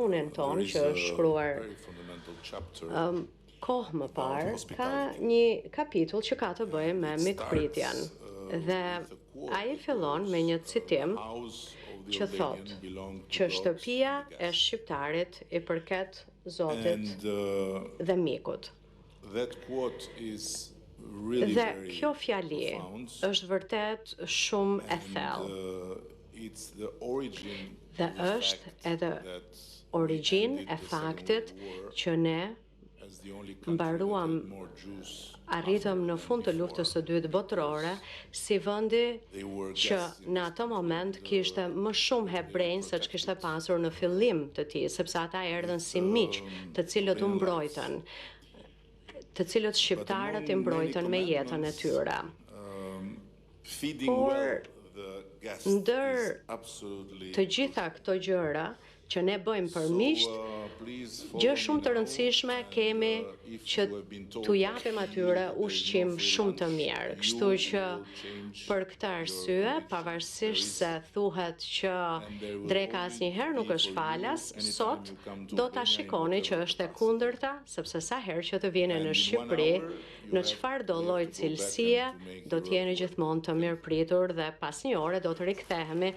raportunin ton që është shkruar kohë më parë, ka një kapitull që ka të bëjë me mikpritjen. Dhe ai fillon me një citim që thot që shtëpia e shqiptarit i përket Zotit dhe mikut. Dhe kjo fjali është vërtet shumë e thellë. Dhe është edhe origjinë e faktit që ne arritëm në fund të luftës së dytë botërore si vendi që në atë moment kishte më shumë hebrejnë se që kishte pasur në fillim të tij, sepse ata erdhën si miq, të cilët u mbrojtën, të cilët shqiptarët i mbrojtën me jetën e tyre. Por ndër të gjitha këto gjëra që ne bëjmë për miqt, gjë shumë të rëndësishme kemi që t'u japim atyre ushqim shumë të mirë. Kështu që për këtë arsye, pavarësisht se thuhet që dreka asnjëherë nuk është falas, sot do ta shikoni që është e kundërta, sepse sa herë që të vini në Shqipëri, në çfarëdo lloj cilësie, do t'jeni gjithmonë të mirëpritur dhe pas një ore do të rikthehemi